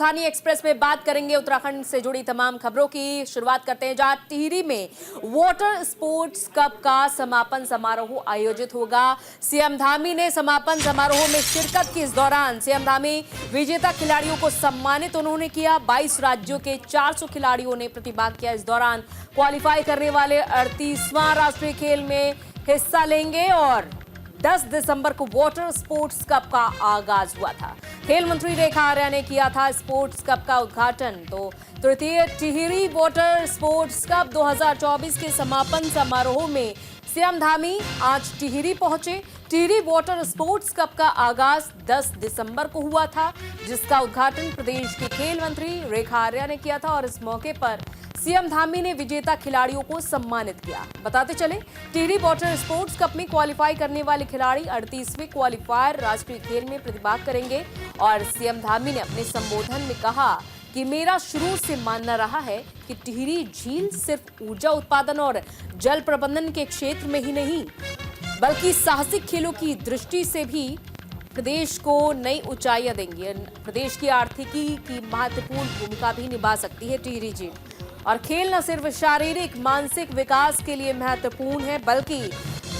राजधानी एक्सप्रेस में बात करेंगे उत्तराखंड से जुड़ी तमाम खबरों की। शुरुआत करते हैं जहां टिहरी में वाटर स्पोर्ट्स कप का समापन समारोह आयोजित होगा। सीएम धामी ने समापन समारोह में शिरकत की। इस दौरान सीएम धामी विजेता खिलाड़ियों को सम्मानित उन्होंने किया। 22 राज्यों के 400 खिलाड़ियों ने प्रतिभाग किया। इस दौरान क्वालिफाई करने वाले 38वां राष्ट्रीय खेल में हिस्सा लेंगे और 10 दिसंबर को वाटर स्पोर्ट्स कप का आगाज हुआ था। खेल मंत्री रेखा आर्या ने किया था स्पोर्ट्स कप का उद्घाटन। तो तृतीय टिहरी वाटर स्पोर्ट्स कप 2024 के समापन समारोह में सीएम धामी आज टिहरी पहुंचे। टिहरी वाटर स्पोर्ट्स कप का आगाज 10 दिसंबर को हुआ था, जिसका उद्घाटन प्रदेश के खेल मंत्री रेखा आर्या ने किया था और इस मौके पर सीएम धामी ने विजेता खिलाड़ियों को सम्मानित किया। बताते चले, टिहरी वाटर स्पोर्ट्स कप में क्वालिफाई करने वाले खिलाड़ी 38वें क्वालिफायर राष्ट्रीय खेल में प्रतिभाग करेंगे और सीएम धामी ने अपने संबोधन में कहा कि मेरा शुरू से मानना रहा है कि टिहरी झील सिर्फ ऊर्जा उत्पादन और जल प्रबंधन के क्षेत्र में ही नहीं, बल्कि साहसिक खेलों की दृष्टि से भी प्रदेश को नई ऊंचाइयां देंगी। प्रदेश की आर्थिकी की महत्वपूर्ण भूमिका भी निभा सकती है टिहरी झील। और खेल न सिर्फ शारीरिक मानसिक विकास के लिए महत्वपूर्ण है, बल्कि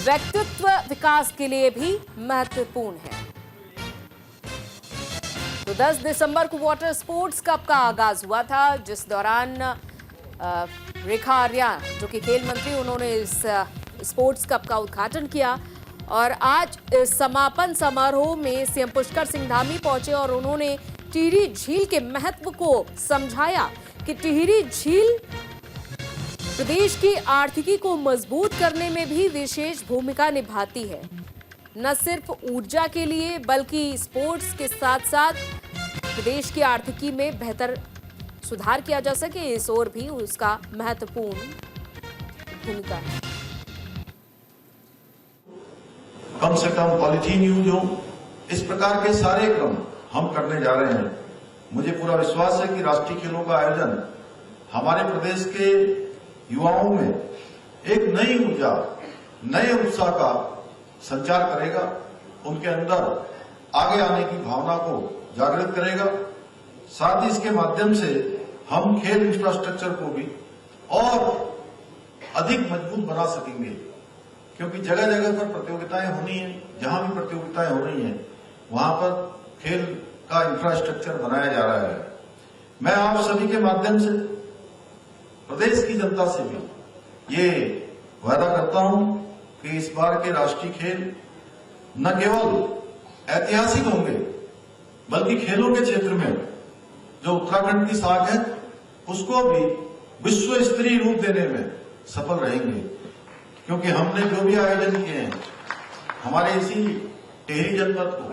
व्यक्तित्व विकास के लिए भी महत्वपूर्ण है। तो 10 दिसंबर को वाटर स्पोर्ट्स कप का आगाज हुआ था, जिस दौरान रेखा आर्या जो कि खेल मंत्री, उन्होंने इस स्पोर्ट्स कप का उद्घाटन किया। और आज इस समापन समारोह में सीएम पुष्कर सिंह धामी पहुंचे और उन्होंने टिहरी झील के महत्व को समझाया कि टिहरी झील प्रदेश की आर्थिकी को मजबूत करने में भी विशेष भूमिका निभाती है। न सिर्फ ऊर्जा के लिए, बल्कि स्पोर्ट्स के साथ साथ प्रदेश की आर्थिकी में बेहतर सुधार किया जा सके, इस ओर भी उसका महत्वपूर्ण भूमिका है। कम से कम पॉलिथीन यूज हो, इस प्रकार के सारे क्रम हम करने जा रहे हैं। मुझे पूरा विश्वास है कि राष्ट्रीय खेलों का आयोजन हमारे प्रदेश के युवाओं में एक नई ऊर्जा, नए उत्साह का संचार करेगा, उनके अंदर आगे आने की भावना को जागृत करेगा। साथ ही इसके माध्यम से हम खेल इंफ्रास्ट्रक्चर को भी और अधिक मजबूत बना सकेंगे, क्योंकि जगह जगह पर प्रतियोगिताएं होनी है। जहां भी प्रतियोगिताएं हो रही हैं, वहां पर खेल का इंफ्रास्ट्रक्चर बनाया जा रहा है। मैं आप सभी के माध्यम से प्रदेश की जनता से भी ये वादा करता हूं कि इस बार के राष्ट्रीय खेल न केवल ऐतिहासिक होंगे, बल्कि खेलों के क्षेत्र में जो उत्तराखंड की साख है, उसको भी विश्व स्तरीय रूप देने में सफल रहेंगे। क्योंकि हमने जो भी आयोजन किए हैं, हमारे इसी टिहरी जनपद को।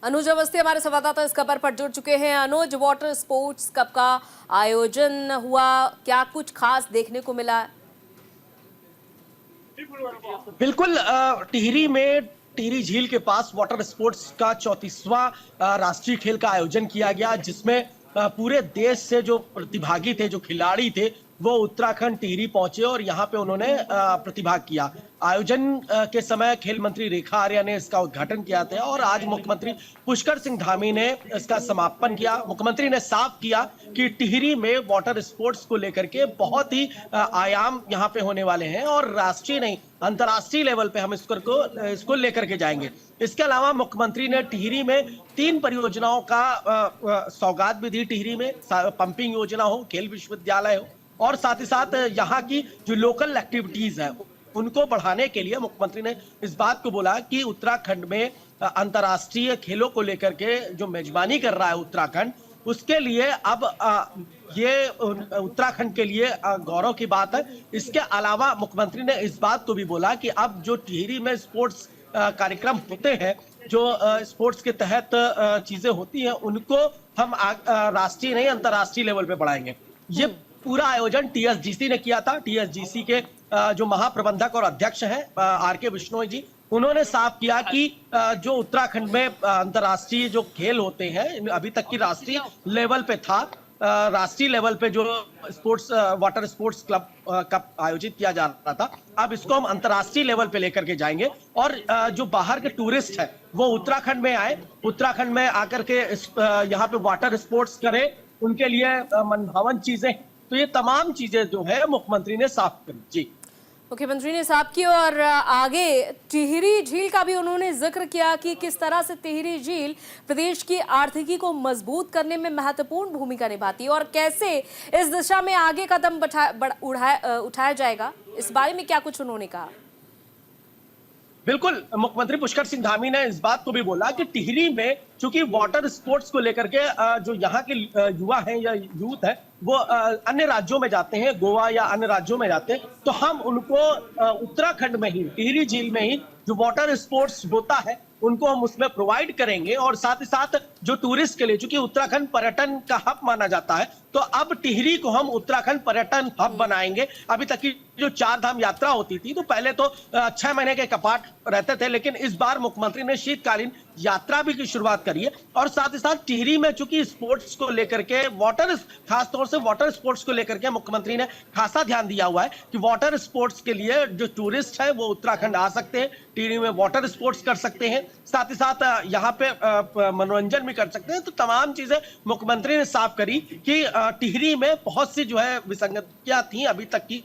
अनुज अवस्थी हमारे संवाददाता इस खबर पर जुड़ चुके हैं। अनुज, वाटर स्पोर्ट्स कप का आयोजन हुआ, क्या कुछ खास देखने को मिला? बिल्कुल, टिहरी में टिहरी झील के पास वाटर स्पोर्ट्स का 34वां राष्ट्रीय खेल का आयोजन किया गया, जिसमें पूरे देश से जो प्रतिभागी थे, जो खिलाड़ी थे, वो उत्तराखंड टिहरी पहुंचे और यहाँ पे उन्होंने प्रतिभाग किया। आयोजन के समय खेल मंत्री रेखा आर्या ने इसका उद्घाटन किया था और आज मुख्यमंत्री पुष्कर सिंह धामी ने इसका समापन किया। मुख्यमंत्री ने साफ किया कि टिहरी में वाटर स्पोर्ट्स को लेकर के बहुत ही आयाम यहाँ पे होने वाले हैं और राष्ट्रीय नहीं, अंतर्राष्ट्रीय लेवल पे हम इसको लेकर के जाएंगे। इसके अलावा मुख्यमंत्री ने टिहरी में 3 परियोजनाओं का सौगात भी दी। टिहरी में पंपिंग योजना हो, खेल विश्वविद्यालय हो और साथ ही साथ यहाँ की जो लोकल एक्टिविटीज है उनको बढ़ाने के लिए मुख्यमंत्री ने इस बात को बोला कि उत्तराखंड में अंतर्राष्ट्रीय खेलों को लेकर के जो मेजबानी कर रहा है उत्तराखंड, उसके लिए अब ये उत्तराखंड के लिए गौरव की बात है। इसके अलावा मुख्यमंत्री ने इस बात को भी बोला कि अब जो टिहरी में स्पोर्ट्स कार्यक्रम होते हैं, जो स्पोर्ट्स के तहत चीजें होती हैं, उनको हम राष्ट्रीय नहीं अंतर्राष्ट्रीय लेवल पे बढ़ाएंगे। ये पूरा आयोजन टीएसजीसी ने किया था। टीएसजीसी के जो महाप्रबंधक और अध्यक्ष हैं आर.के. बिश्नोई जी, उन्होंने साफ किया कि जो उत्तराखंड में अंतर्राष्ट्रीय जो खेल होते हैं, अभी तक की राष्ट्रीय लेवल पे था, राष्ट्रीय लेवल पे जो sports water sports club cup आयोजित किया जा रहा था, अब इसको हम अंतर्राष्ट्रीय लेवल पे लेकर के जाएंगे और जो बाहर के टूरिस्ट है वो उत्तराखंड में आए, उत्तराखंड में आकर के यहाँ पे वाटर स्पोर्ट्स करें, उनके लिए मनभावन चीजें, तो ये तमाम चीजें जो है मुख्यमंत्री ने साफ करी। जी, मुख्यमंत्री ने साफ की और आगे टिहरी झील का भी उन्होंने जिक्र किया कि किस तरह से टिहरी झील प्रदेश की आर्थिकी को मजबूत करने में महत्वपूर्ण भूमिका निभाती है और कैसे इस दिशा में आगे कदम उठाया जाएगा, इस बारे में क्या कुछ उन्होंने कहा। बिल्कुल, मुख्यमंत्री पुष्कर सिंह धामी ने इस बात को भी बोला कि टिहरी में चूंकि वाटर स्पोर्ट्स को लेकर के जो यहाँ के युवा हैं या यूथ है वो अन्य राज्यों में जाते हैं, गोवा या अन्य राज्यों में जाते हैं, तो हम उनको उत्तराखंड में ही टिहरी झील में ही जो वाटर स्पोर्ट्स होता है उनको हम उसमें प्रोवाइड करेंगे और साथ ही साथ जो टूरिस्ट के लिए, चूंकि उत्तराखंड पर्यटन का हब माना जाता है, तो अब टिहरी को हम उत्तराखंड पर्यटन हब बनाएंगे। अभी तक की जो 4 धाम यात्रा होती थी तो पहले तो 6 महीने के कपाट रहते थे, लेकिन इस बार मुख्यमंत्री ने शीतकालीन यात्रा भी की शुरुआत करी है और साथ ही साथ टिहरी में चूंकि स्पोर्ट्स को लेकर के खासतौर से वाटर स्पोर्ट्स को लेकर के मुख्यमंत्री ने खासा ध्यान दिया हुआ है कि वाटर स्पोर्ट्स के लिए जो टूरिस्ट है वो उत्तराखंड आ सकते हैं, टिहरी में वाटर स्पोर्ट्स कर सकते हैं, साथ ही साथ यहाँ पे मनोरंजन भी कर सकते हैं। तो तमाम चीजें मुख्यमंत्री ने साफ करी कि टिहरी में बहुत सी जो है विसंगतियां थी अभी तक की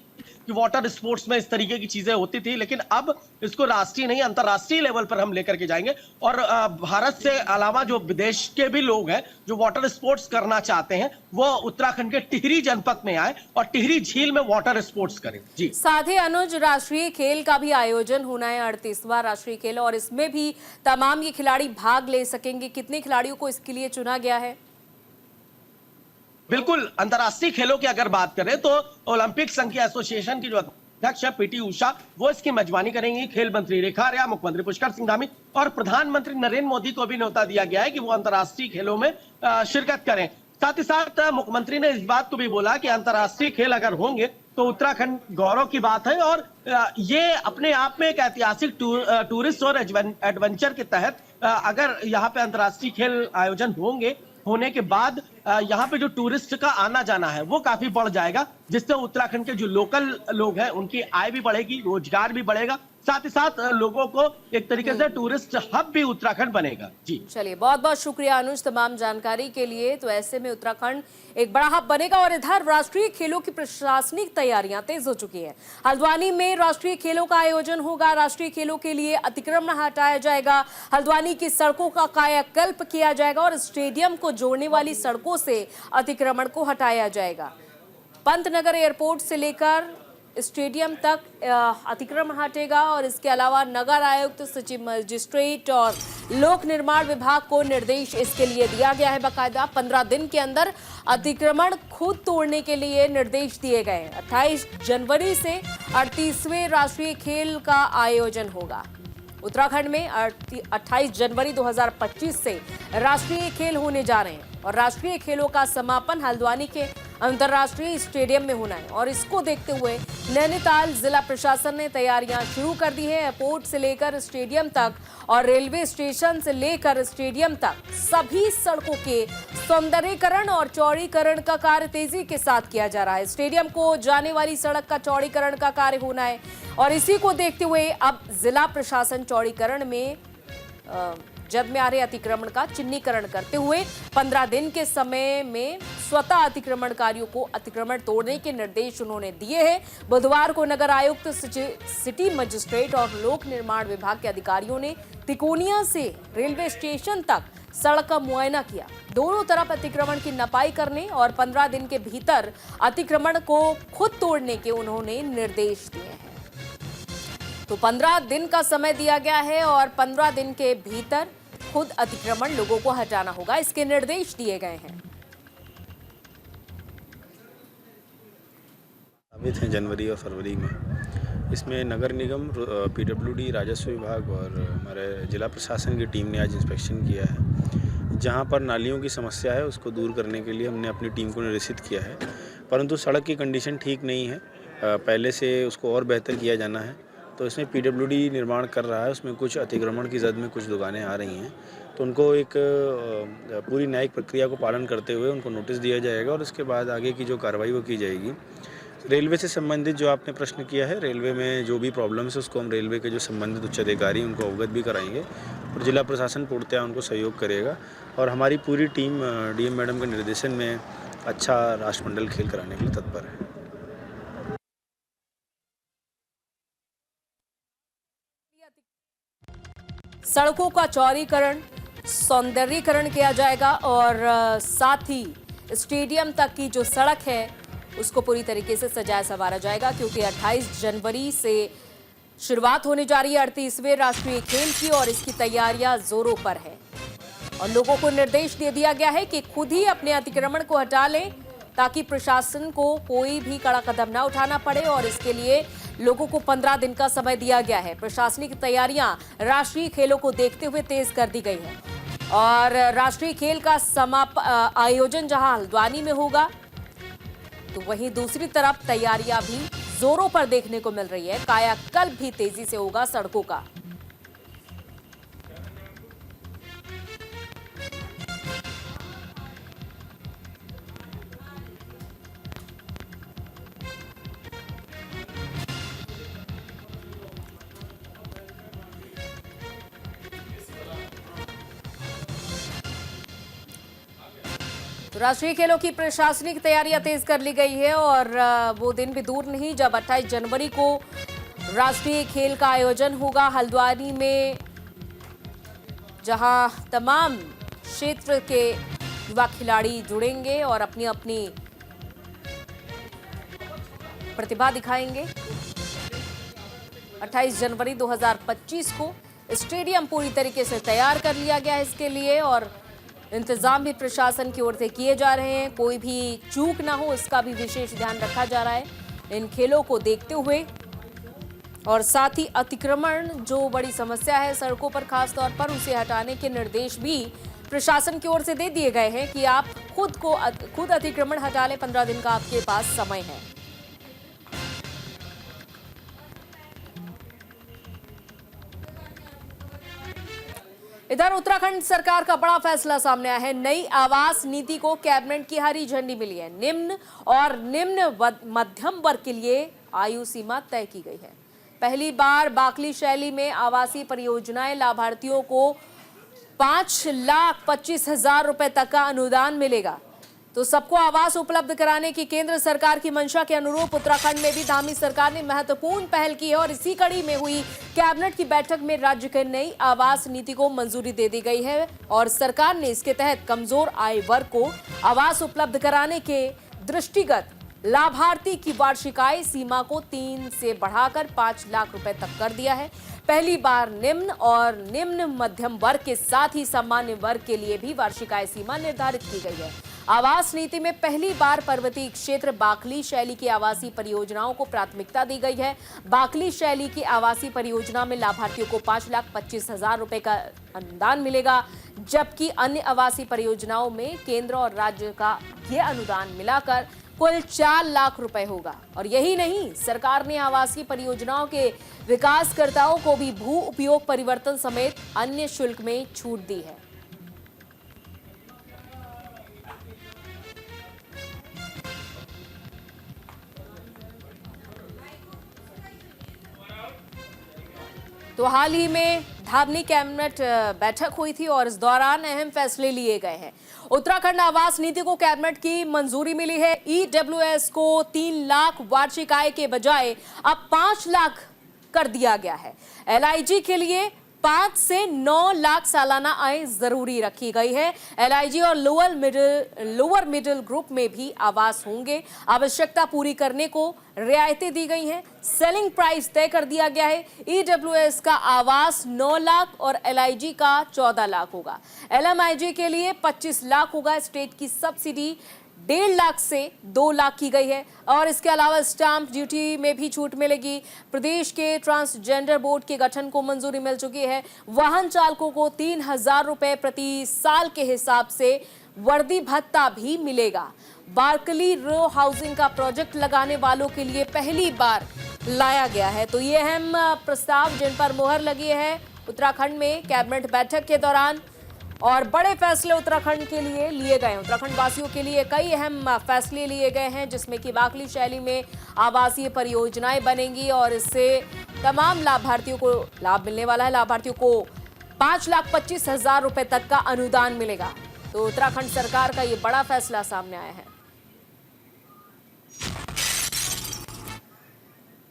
कि वाटर स्पोर्ट्स में इस तरीके की चीजें होती थी, लेकिन अब इसको राष्ट्रीय नहीं अंतर्राष्ट्रीय लेवल पर हम लेकर के जाएंगे और भारत से अलावा जो विदेश के भी लोग हैं जो वाटर स्पोर्ट्स करना चाहते हैं वो उत्तराखंड के टिहरी जनपद में आए और टिहरी झील में वाटर स्पोर्ट्स करें। जी, साथ ही अनुज, राष्ट्रीय खेल का भी आयोजन होना है, 38वां राष्ट्रीय खेल, और इसमें भी तमाम ये खिलाड़ी भाग ले सकेंगे। कितने खिलाड़ियों को इसके लिए चुना गया है? बिल्कुल, अंतर्राष्ट्रीय खेलों की अगर बात करें तो ओलंपिक संघ की एसोसिएशन की जो अध्यक्ष है पीटी उषा वो इसकी मेजबानी करेंगी। खेल मंत्री रेखा आर्या, मुख्यमंत्री पुष्कर सिंह धामी और प्रधानमंत्री नरेंद्र मोदी को भी न्योता दिया गया है कि वो अंतर्राष्ट्रीय खेलों में शिरकत करें। साथ ही साथ मुख्यमंत्री ने इस बात को भी बोला कि अंतर्राष्ट्रीय खेल अगर होंगे तो उत्तराखंड गौरव की बात है और ये अपने आप में एक ऐतिहासिक टूरिस्ट और एडवेंचर के तहत अगर यहाँ पे अंतर्राष्ट्रीय खेल आयोजन होने के बाद यहाँ पे जो टूरिस्ट का आना जाना है वो काफी बढ़ जाएगा, जिससे उत्तराखंड के जो लोकल लोग हैं उनकी आय भी बढ़ेगी, रोजगार भी बढ़ेगा, साथ ही साथ लोगों को एक तरीके से टूरिस्ट हब भी उत्तराखंड बनेगा। जी, चलिए, बहुत बहुत शुक्रिया अनुज तमाम जानकारी के लिए। तो ऐसे में उत्तराखंड एक बड़ा हब बनेगा और इधर राष्ट्रीय खेलों की प्रशासनिक तैयारियां तेज हो चुकी हैं। हल्द्वानी में राष्ट्रीय खेलों का आयोजन होगा। राष्ट्रीय खेलों के लिए अतिक्रमण हटाया जाएगा, हल्द्वानी की सड़कों का कायाकल्प किया जाएगा और स्टेडियम को जोड़ने वाली सड़कों से अतिक्रमण को हटाया जाएगा। पंतनगर एयरपोर्ट से लेकर स्टेडियम तक अतिक्रमण हटेगा और इसके अलावा नगर आयुक्त, सचिव मजिस्ट्रेट और लोक निर्माण विभाग को निर्देश इसके लिए दिया गया है। बाकायदा 15 दिन के अंदर अतिक्रमण खुद तोड़ने के लिए निर्देश दिए गए हैं। 28 जनवरी से 38वें राष्ट्रीय खेल का आयोजन होगा। उत्तराखंड में 28 जनवरी 2025 से राष्ट्रीय खेल होने जा रहे हैं और राष्ट्रीय खेलों का समापन हल्द्वानी के अंतर्राष्ट्रीय स्टेडियम में होना है और इसको देखते हुए नैनीताल जिला प्रशासन ने तैयारियां शुरू कर दी है। एयरपोर्ट से लेकर स्टेडियम तक और रेलवे स्टेशन से लेकर स्टेडियम तक सभी सड़कों के सौंदर्यीकरण और चौड़ीकरण का कार्य तेजी के साथ किया जा रहा है। स्टेडियम को जाने वाली सड़क का चौड़ीकरण का कार्य होना है और इसी को देखते हुए अब जिला प्रशासन चौड़ीकरण में जद में आ रहे अतिक्रमण का चिन्हीकरण करते हुए 15 दिन के समय में स्वतः अतिक्रमणकारियों को अतिक्रमण तोड़ने के निर्देश उन्होंने दिए हैं। बुधवार को नगर आयुक्त, सिटी मजिस्ट्रेट और लोक निर्माण विभाग के अधिकारियों ने तिकोनिया से रेलवे स्टेशन तक सड़क का मुआयना किया। दोनों तरफ अतिक्रमण की नपाई करने और 15 दिन के भीतर अतिक्रमण को खुद तोड़ने के उन्होंने निर्देश दिए हैं। तो 15 दिन का समय दिया गया है और 15 दिन के भीतर खुद अतिक्रमण लोगों को हटाना होगा, इसके निर्देश दिए गए हैं। साबित हैं जनवरी और फरवरी में। इसमें नगर निगम, पीडब्ल्यूडी, राजस्व विभाग और हमारे जिला प्रशासन की टीम ने आज इंस्पेक्शन किया है। जहां पर नालियों की समस्या है उसको दूर करने के लिए हमने अपनी टीम को निर्देशित किया है, परंतु सड़क की कंडीशन ठीक नहीं है, पहले से उसको और बेहतर किया जाना है। तो इसमें पीडब्ल्यूडी निर्माण कर रहा है, उसमें कुछ अतिक्रमण की जद में कुछ दुकानें आ रही हैं, तो उनको एक पूरी न्यायिक प्रक्रिया को पालन करते हुए उनको नोटिस दिया जाएगा और उसके बाद आगे की जो कार्रवाई वो की जाएगी। रेलवे से संबंधित जो आपने प्रश्न किया है, रेलवे में जो भी प्रॉब्लम्स है उसको हम रेलवे के जो संबंधित उच्च अधिकारी उनको अवगत भी कराएंगे और जिला प्रशासन पूर्णतया उनको सहयोग करेगा और हमारी पूरी टीम डीएम मैडम के निर्देशन में अच्छा राष्ट्रमंडल खेल कराने के लिए तत्पर है। सड़कों का चौड़ीकरण, सौंदर्यीकरण किया जाएगा और साथ ही स्टेडियम तक की जो सड़क है उसको पूरी तरीके से सजाया संवारा जाएगा, क्योंकि 28 जनवरी से शुरुआत होने जा रही है 38वें राष्ट्रीय खेल की और इसकी तैयारियां जोरों पर है और लोगों को निर्देश दे दिया गया है कि खुद ही अपने अतिक्रमण को हटा लें ताकि प्रशासन को कोई भी कड़ा कदम ना उठाना पड़े और इसके लिए लोगों को 15 दिन का समय दिया गया है। प्रशासनिक तैयारियां राष्ट्रीय खेलों को देखते हुए तेज कर दी गई है और राष्ट्रीय खेल का आयोजन जहां हल्द्वानी में होगा तो वहीं दूसरी तरफ तैयारियां भी जोरों पर देखने को मिल रही है। कायाकल्प भी तेजी से होगा सड़कों का। राष्ट्रीय खेलों की प्रशासनिक तैयारियां तेज कर ली गई है और वो दिन भी दूर नहीं जब 28 जनवरी को राष्ट्रीय खेल का आयोजन होगा हल्द्वानी में, जहां तमाम क्षेत्र के युवा खिलाड़ी जुड़ेंगे और अपनी अपनी प्रतिभा दिखाएंगे। 28 जनवरी 2025 को स्टेडियम पूरी तरीके से तैयार कर लिया गया है इसके लिए और इंतजाम भी प्रशासन की ओर से किए जा रहे हैं। कोई भी चूक ना हो इसका भी विशेष ध्यान रखा जा रहा है इन खेलों को देखते हुए और साथ ही अतिक्रमण जो बड़ी समस्या है सड़कों पर खास तौर पर उसे हटाने के निर्देश भी प्रशासन की ओर से दे दिए गए हैं कि आप खुद अतिक्रमण हटा लें। 15 दिन का आपके पास समय है। इधर उत्तराखंड सरकार का बड़ा फैसला सामने आया है। नई आवास नीति को कैबिनेट की हरी झंडी मिली है। निम्न और निम्न मध्यम वर्ग के लिए आयु सीमा तय की गई है। पहली बार बाकली शैली में आवासीय परियोजनाएं लाभार्थियों को 5,25,000 रुपए तक का अनुदान मिलेगा। तो सबको आवास उपलब्ध कराने की केंद्र सरकार की मंशा के अनुरूप उत्तराखंड में भी धामी सरकार ने महत्वपूर्ण पहल की है और इसी कड़ी में हुई कैबिनेट की बैठक में राज्य के नई आवास नीति को मंजूरी दे दी गई है और सरकार ने इसके तहत कमजोर आय वर्ग को आवास उपलब्ध कराने के दृष्टिगत लाभार्थी की वार्षिक आय सीमा को 3 से बढ़ाकर 5 लाख रुपए तक कर दिया है। पहली बार निम्न और निम्न मध्यम वर्ग के साथ ही सामान्य वर्ग के लिए भी वार्षिक आय सीमा निर्धारित की गई है। आवास नीति में पहली बार पर्वतीय क्षेत्र बाकली शैली की आवासीय परियोजनाओं को प्राथमिकता दी गई है। बाकली शैली की आवासीय परियोजना में लाभार्थियों को 5,25,000 रुपए का अनुदान मिलेगा, जबकि अन्य आवासीय परियोजनाओं में केंद्र और राज्य का यह अनुदान मिलाकर कुल 4 लाख रुपए होगा। और यही नहीं, सरकार ने आवासीय परियोजनाओं के विकासकर्ताओं को भी भू उपयोग परिवर्तन समेत अन्य शुल्क में छूट दी है। तो हाल ही में धामनी कैबिनेट बैठक हुई थी और इस दौरान अहम फैसले लिए गए हैं। उत्तराखंड आवास नीति को कैबिनेट की मंजूरी मिली है। ईडब्ल्यूएस को 3 लाख वार्षिक आय के बजाय अब 5 लाख कर दिया गया है। एलआईजी के लिए 5 से 9 लाख सालाना आय जरूरी रखी गई है। एलआईजी और लोअर मिडिल ग्रुप में भी आवास होंगे। आवश्यकता पूरी करने को रियायतें दी गई हैं। सेलिंग प्राइस तय कर दिया गया है। ईडब्ल्यूएस का आवास 9 लाख और एलआईजी का 14 लाख होगा। एलएमआईजी के लिए 25 लाख होगा। स्टेट की सब्सिडी 1.5 लाख से 2 लाख की गई है और इसके अलावा स्टाम्प ड्यूटी में भी छूट मिलेगी। प्रदेश के ट्रांसजेंडर बोर्ड के गठन को मंजूरी मिल चुकी है। वाहन चालकों को 3,000 रुपए प्रति साल के हिसाब से वर्दी भत्ता भी मिलेगा। बार्कली रो हाउसिंग का प्रोजेक्ट लगाने वालों के लिए पहली बार लाया गया है। तो ये अहम प्रस्ताव जिन पर मोहर लगी है उत्तराखंड में कैबिनेट बैठक के दौरान और बड़े फैसले उत्तराखंड के लिए लिए गए हैं। उत्तराखंड वासियों के लिए कई अहम फैसले लिए गए हैं, जिसमें कि वाकली शैली में आवासीय परियोजनाएं बनेंगी और इससे तमाम लाभार्थियों को लाभ मिलने वाला है। लाभार्थियों को 5,25,000 रुपए तक का अनुदान मिलेगा। तो उत्तराखंड सरकार का ये बड़ा फैसला सामने आया है।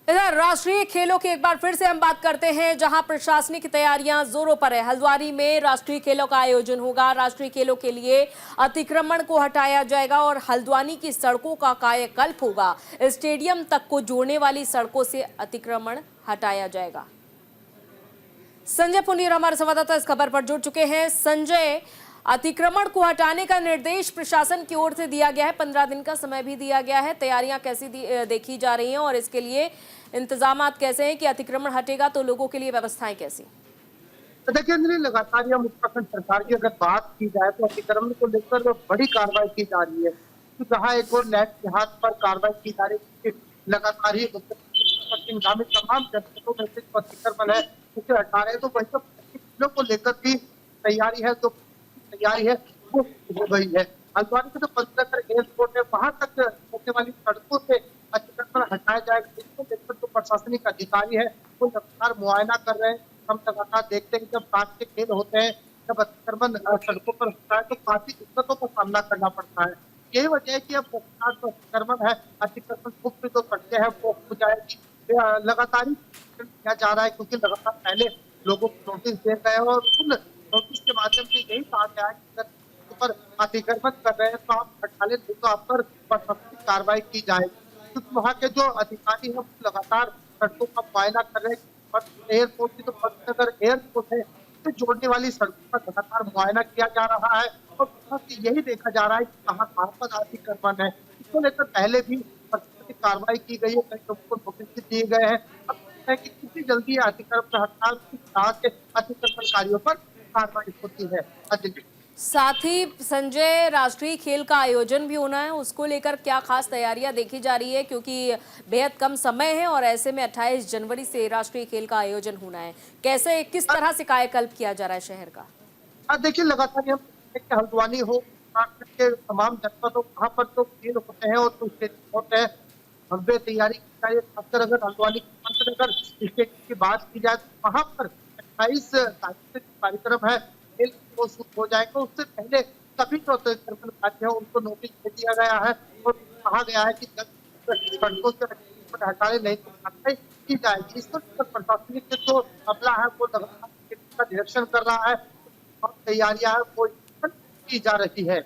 इधर राष्ट्रीय खेलों की एक बार फिर से हम बात करते हैं, जहां प्रशासनिक तैयारियां जोरों पर है। हल्द्वानी में राष्ट्रीय खेलों का आयोजन होगा। राष्ट्रीय खेलों के लिए अतिक्रमण को हटाया जाएगा और हल्द्वानी की सड़कों का कायाकल्प होगा। स्टेडियम तक को जोड़ने वाली सड़कों से अतिक्रमण हटाया जाएगा। संजय पुनीर हमारे संवाददाता इस खबर पर जुड़ चुके हैं। संजय, अतिक्रमण को हटाने का निर्देश प्रशासन की ओर से दिया गया है, 15 दिन का समय भी दिया गया है। तैयारियां कैसी देखी जा रही हैं और इसके लिए इंतजामात कैसे हैं कि अतिक्रमण हटेगा तो लोगों के लिए व्यवस्थाएं कैसी? तो देखिए लगातार हम उत्तराखंड सरकार की अगर बात की जाए तो अतिक्रमण को लेकर बड़ी कार्रवाई की जा रही है। तो जहाँ एक और नैट के हाथ पर कार्रवाई की जा रही है, लगातार ही तमाम जनपदों में से अतिक्रमण है उसे हटा रहे हैं। तो वही सब को लेकर भी तैयारी है, तो तैयारी है वो हो गई है। हल्द्वानी के जो पंचनगर एयरपोर्ट है वहां तक होने वाली सड़कों से अतिक्रमण हटाया जाएगा। इसको लेकर जो प्रशासनिक अधिकारी है वो लगातार मुआयना कर रहे हैं। हम लगातार देखते हैं कि जब कांच के खेल होते हैं, जब अतिक्रमण सड़कों पर होता है तो काफी दिक्कतों का सामना करना पड़ता है। यही वजह है कि अब सरकार जो अतिक्रमण है, अतिक्रमण मुक्त जो सड़कें हैं वो हो जाएगी। लगातार किया जा रहा है क्योंकि लगातार पहले लोगों को नोटिस दे गए और उन नोटिस के माध्यम से यही कहा गया है कि अगर पर अतिक्रमण कर रहे हैं तो आप हटा लें, नहीं तो आप पर प्रशासनिक कार्रवाई की जाएगी। क्योंकि वहाँ के जो अधिकारी हैं लगातार सड़कों का मुआयना कर रहे हैं। एयरपोर्ट की जो पंचनगर एयरपोर्ट है उससे जोड़ने वाली सड़कों का लगातार मुआयना किया जा रहा है और यही देखा जा रहा है कि कहाँ पर अतिक्रमण है। इसको लेकर पहले भी प्रशासनिक कार्रवाई की गई है, कई लोगों को नोटिस दिए गए हैं। अब है कि कितनी जल्दी अतिक्रमण हड़ताल के अतिक्रमणकारियों पर कार्रवाई होती है। साथ ही संजय, राष्ट्रीय खेल का आयोजन भी होना है, उसको लेकर क्या खास तैयारियां देखी जा रही है? क्योंकि बेहद कम समय है और ऐसे में 28 जनवरी से राष्ट्रीय खेल का आयोजन होना है। कैसे, किस तरह से कायाकल्प किया जा रहा है शहर का? देखिए लगातार हम हल्द्वानी हो के तमाम जनपदों वहाँ पर तो खेल होते हैं और होते हैं, भव्य तैयारी की जाए। खासकर अगर हल्द्वानी पंचनगर स्टेडियम की बात की जाए तो वहाँ पर 28 सांस्कृतिक कार्यक्रम है, खेल वो शुरू हो जाएगा। उससे पहले सभी जो अतिक्रमणकारी है उनको नोटिस दे दिया गया है और कहा गया है कि सड़कों से हटाने नहीं तो कार्रवाई की जाएगी। इस पर प्रशासनिक जो अमला है वो लगातार निरीक्षण कर रहा है और तैयारियां है वो की जा रही है।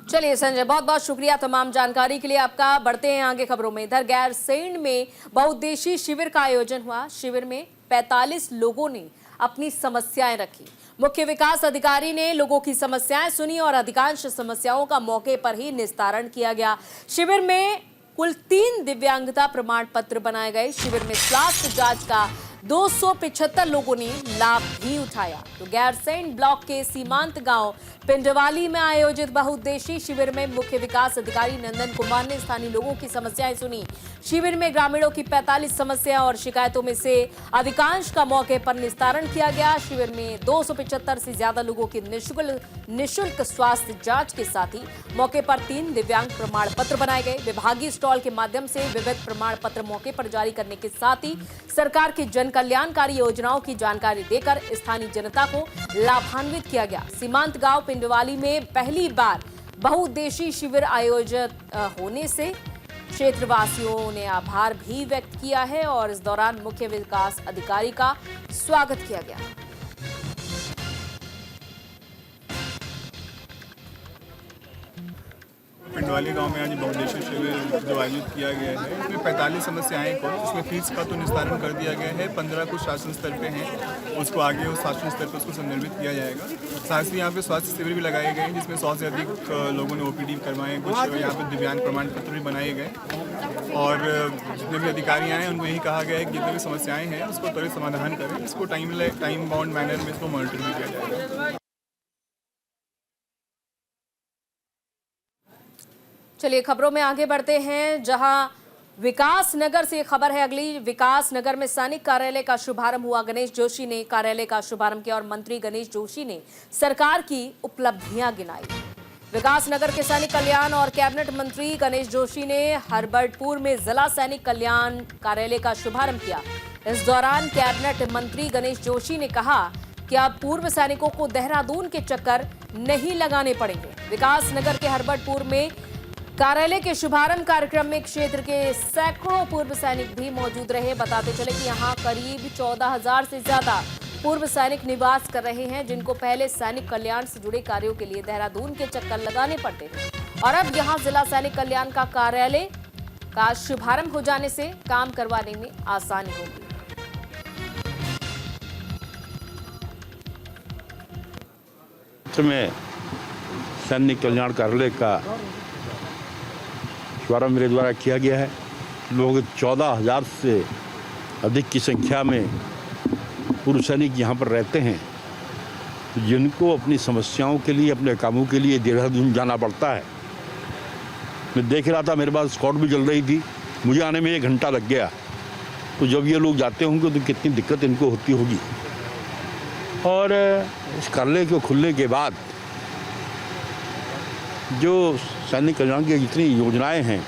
चलिए संजय, बहुत बहुत शुक्रिया तमाम जानकारी के लिए आपका। बढ़ते हैं आगे खबरों में। इधर गैरसैंण में बहुउद्देशीय शिविर का आयोजन हुआ। शिविर में 45 लोगों ने अपनी समस्याएं रखी। मुख्य विकास अधिकारी ने लोगों की समस्याएं सुनी और अधिकांश समस्याओं का मौके पर ही निस्तारण किया गया। शिविर में कुल 3 दिव्यांगता प्रमाण पत्र बनाए गए। शिविर में स्वास्थ्य जांच का 275 लोगों ने लाभ भी उठाया। तो गैरसैंण ब्लॉक के सीमांत गांव पिंडवाली में आयोजित बहुउद्देशीय शिविर में मुख्य विकास अधिकारी नंदन कुमार ने स्थानीय लोगों की समस्याएं सुनी। शिविर में ग्रामीणों की 45 समस्या और शिकायतों में से अधिकांश का मौके पर निस्तारण किया गया। शिविर में 275 से ज्यादा लोगों की निःशुल्क स्वास्थ्य जांच के साथ ही मौके पर 3 दिव्यांग प्रमाण पत्र बनाए गए। विभागीय स्टॉल के माध्यम से विविध प्रमाण पत्र मौके पर जारी करने के साथ ही सरकार की जन कल्याणकारी योजनाओं की जानकारी देकर स्थानीय जनता को लाभान्वित किया गया। सीमांत गांव पिंडवाली में पहली बार बहुउद्देशीय शिविर आयोजित होने से क्षेत्रवासियों ने आभार भी व्यक्त किया है और इस दौरान मुख्य विकास अधिकारी का स्वागत किया गया। पिंडवाली गांव में आज बहुउद्देशीय शिविर जो आयोजित किया गया है इसमें 45 समस्याएं को उसमें फीस का तो निस्तारण कर दिया गया है। 15 कुछ शासन स्तर पे हैं, उसको आगे उस शासन स्तर पर उसको संदर्भित किया जाएगा। साथ ही यहाँ पे स्वास्थ्य शिविर भी लगाए गए हैं जिसमें 100 से अधिक लोगों ने OPD करवाए। कुछ यहाँ पे दिव्यांग प्रमाण पत्र भी बनाए गए और जितने भी अधिकारी आए उनको यही कहा गया है कि जितने भी समस्याएँ हैं उसको त्वरित समाधान करें। इसको टाइम बाउंड मैनर में इसको मॉनिटर भी किया जाएगा। चलिए खबरों में आगे बढ़ते हैं, जहां विकास नगर से खबर है अगली। विकास नगर में सैनिक कार्यालय का शुभारंभ हुआ। गणेश जोशी ने कार्यालय का शुभारंभ किया और मंत्री गणेश जोशी ने सरकार की उपलब्धियां गिनाई। विकास नगर के सैनिक कल्याण और कैबिनेट मंत्री गणेश जोशी ने हरबर्टपुर में जिला सैनिक कल्याण कार्यालय का शुभारंभ किया। इस दौरान कैबिनेट मंत्री गणेश जोशी ने कहा कि अब पूर्व सैनिकों को देहरादून के चक्कर नहीं लगाने पड़ेंगे। विकास नगर के हरबर्टपुर में कार्यालय के शुभारंभ कार्यक्रम में क्षेत्र के सैकड़ों पूर्व सैनिक भी मौजूद रहे। बताते चले कि यहां करीब 14,000 से ज्यादा पूर्व सैनिक निवास कर रहे हैं, जिनको पहले सैनिक कल्याण से जुड़े कार्यों के लिए देहरादून के चक्कर लगाने पड़ते थे और अब यहां जिला सैनिक कल्याण का कार्यालय का शुभारंभ हो जाने से काम करवाने में आसानी होगी। में सैनिक कल्याण कार्यालय का शुभारंभ मेरे द्वारा किया गया है। लोग 14,000 से अधिक की संख्या में पूर्व सैनिक यहाँ पर रहते हैं, जिनको अपनी समस्याओं के लिए, अपने कामों के लिए देहरादून जाना पड़ता है। मैं देख रहा था, मेरे पास स्कॉट भी चल रही थी, मुझे आने में 1 घंटा लग गया। तो जब ये लोग जाते होंगे तो कितनी दिक्कत इनको होती होगी। और इस कार्यालय के खुलने के बाद जो सैनिक कल्याण की जितनी योजनाएं हैं,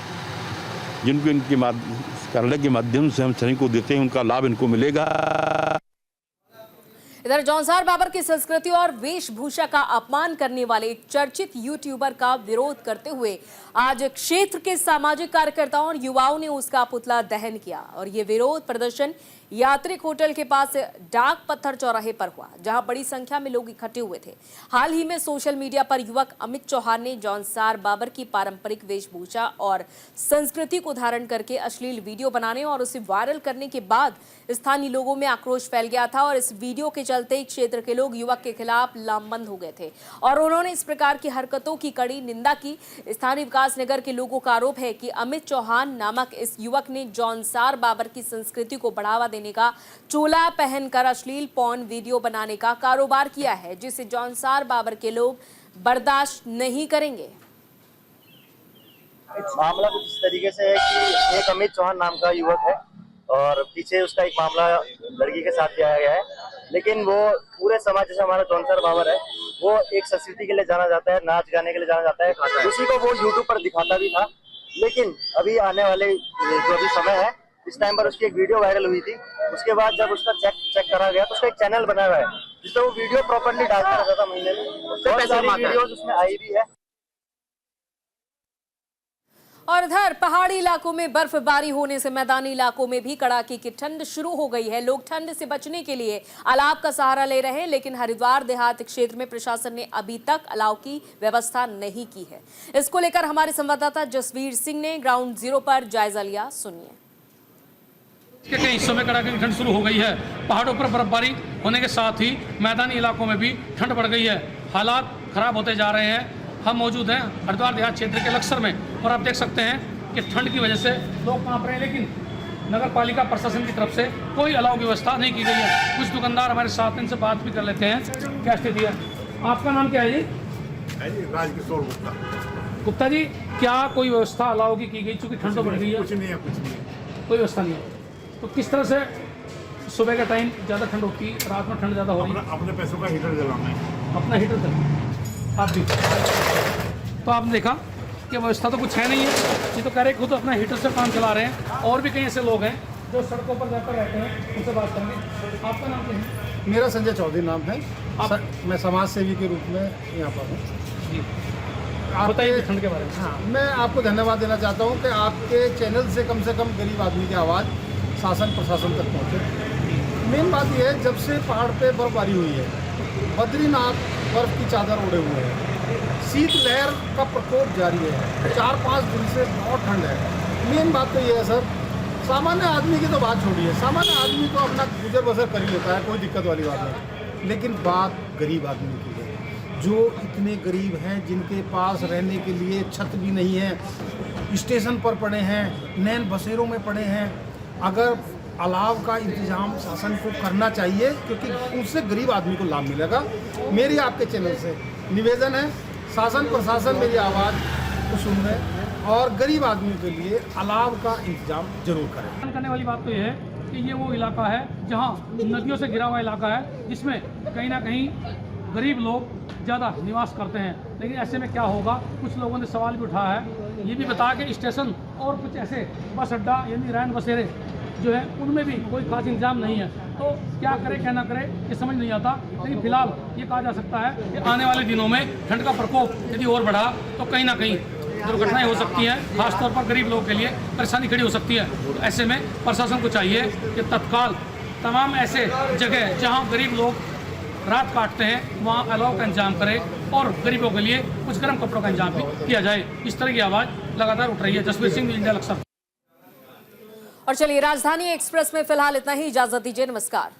जिनको इनके कार्यालय के माध्यम से हम सैनिक को देते हैं, उनका लाभ इनको मिलेगा। इधर जौनसार बाबर की संस्कृति और वेशभूषा का अपमान करने वाले चर्चित यूट्यूबर का विरोध करते हुए आज क्षेत्र के सामाजिक कार्यकर्ताओं और युवाओं ने उसका पुतला दहन किया और ये विरोध प्रदर्शन यात्रिक होटल के पास डाक पत्थर चौराहे पर हुआ, जहां बड़ी संख्या में लोग इकट्ठे हुए थे। हाल ही में सोशल मीडिया पर युवक अमित चौहान ने जौनसार बाबर की पारंपरिक वेशभूषा और संस्कृति को धारण करके अश्लील वीडियो बनाने और उसे वायरल करने के बाद स्थानीय लोगों में आक्रोश फैल गया था और इस वीडियो के चलते क्षेत्र के लोग युवक के खिलाफ लामबंद हो गए थे और उन्होंने इस प्रकार की हरकतों की कड़ी निंदा की। स्थानीय विकास नगर के लोगों का आरोप है कि अमित चौहान नामक इस युवक ने जौनसार बाबर की संस्कृति को बढ़ावा देने का चोला पहनकर अश्लील पॉर्न वीडियो बनाने का कारोबार किया है, जिसे जौनसार बाबर के लोग बर्दाश्त नहीं करेंगे। मामला कुछ इस तरीके से है कि एक अमित चौहान नाम का युवक है और पीछे उसका एक मामला लड़की के साथ किया गया है, लेकिन वो पूरे समाज जैसे हमारा जौनसार बाबर है, वो एक संस्कृति के लिए जाना जाता है, नाच गाने के लिए जाना जाता है, उसी को वो यूट्यूब पर दिखाता भी था। लेकिन अभी आने वाले जो अभी समय है, इस टाइम पर उसकी एक वीडियो वायरल हुई थी। उसके बाद जब उसका चेक करा गया तो उसका एक चैनल बना हुआ है जिसमें वो वीडियो प्रॉपर्ली डालता रहता था महीने में, बहुत सारी वीडियोस उसमें आई भी है। और इधर पहाड़ी इलाकों में बर्फबारी होने से मैदानी इलाकों में भी कड़ाके की ठंड शुरू हो गई है। लोग ठंड से बचने के लिए अलाव का सहारा ले रहे हैं, लेकिन हरिद्वार देहात क्षेत्र में प्रशासन ने अभी तक अलाव की व्यवस्था नहीं की है। इसको लेकर हमारे संवाददाता जसवीर सिंह ने ग्राउंड जीरो पर जायजा लिया, सुनिए। के कई हिस्सों में कड़ाके की ठंड शुरू हो गई है। पहाड़ों पर बर्फबारी होने के साथ ही मैदानी इलाकों में भी ठंड बढ़ गई है। हालात खराब होते जा रहे हैं। हम मौजूद हैं हरिद्वार देहात क्षेत्र के लक्सर में और आप देख सकते हैं कि ठंड की वजह से लोग कांप रहे हैं, लेकिन नगर पालिका प्रशासन की तरफ से कोई अलाव की व्यवस्था नहीं की गई है। कुछ दुकानदार हमारे साथ, इनसे बात भी कर लेते हैं। क्या स्थिति है? आपका नाम क्या है जी? राजकिशोर गुप्ता जी, क्या कोई व्यवस्था अलाव की गई? चूँकि ठंड तो बढ़ गई है। कुछ नहीं है, कोई व्यवस्था नहीं है। तो किस तरह से सुबह का टाइम ज़्यादा ठंड होती है, रात में ठंड ज़्यादा हो रही है? अपने पैसों का हीटर जलाना है। अपना हीटर जलाना, आप भी। तो आपने देखा कि व्यवस्था तो कुछ है नहीं है। ये तो कह रहे खुद अपना हीटर से काम चला रहे हैं। और भी कई ऐसे लोग हैं जो सड़कों पर जाकर रहते हैं, उनसे बात करेंगे। आपका नाम क्या है? मेरा संजय चौधरी नाम है। मैं समाज सेवी के रूप में यहाँ पर हूँ। जी, आप बताइए ठंड के बारे में। हाँ, मैं आपको धन्यवाद देना चाहता हूँ कि आपके चैनल से कम गरीब आदमी की आवाज़ शासन प्रशासन तक पहुँचे। मेन बात यह है, जब से पहाड़ पे बर्फबारी हुई है, बद्रीनाथ बर्फ की चादर ओढ़े हुए हैं, शीत लहर का प्रकोप जारी है, 4-5 दिन से बहुत ठंड है। मेन बात तो ये है सर, सामान्य आदमी की तो बात छोड़िए, सामान्य आदमी तो अपना गुजर बसर कर ही लेता है, कोई दिक्कत वाली बात नहीं। लेकिन बात गरीब आदमी की है, जो इतने गरीब हैं, जिनके पास रहने के लिए छत भी नहीं है, स्टेशन पर पड़े हैं, नैन बसेरों में पड़े हैं। अगर अलाव का इंतजाम शासन को करना चाहिए, क्योंकि उससे गरीब आदमी को लाभ मिलेगा। मेरी आपके चैनल से निवेदन है, शासन प्रशासन मेरी आवाज़ को सुन रहे, और गरीब आदमी के लिए अलाव का इंतजाम जरूर करें। ध्यान करने वाली बात तो ये है कि ये वो इलाका है जहाँ नदियों से घिरा हुआ इलाका है, जिसमें कहीं ना कहीं गरीब लोग ज़्यादा निवास करते हैं। लेकिन ऐसे में क्या होगा, कुछ लोगों ने सवाल भी उठाया है, ये भी बताया कि स्टेशन और कुछ ऐसे बस अड्डा यानी रैन बसेरे जो है उनमें भी कोई खास इंतजाम नहीं है। तो क्या करे क्या ना करे ये समझ नहीं आता। लेकिन फिलहाल ये कहा जा सकता है कि आने वाले दिनों में ठंड का प्रकोप यदि और बढ़ा तो कहीं ना कहीं दुर्घटनाएं हो सकती हैं, खासतौर पर गरीब लोगों के लिए परेशानी खड़ी हो सकती है। तो ऐसे में प्रशासन को चाहिए कि तत्काल तमाम ऐसे जगह जहां गरीब लोग रात काटते हैं वहां अलाव का इंतजाम करे और गरीबों के लिए कुछ गर्म कपड़ों का इंतजाम भी किया जाए। इस तरह की आवाज़ लगातार उठ रही है। जसवीर सिंह, इंडिया लक्ष्य। और चलिए, राजधानी एक्सप्रेस में फिलहाल इतना ही। इजाजत दीजिए, नमस्कार।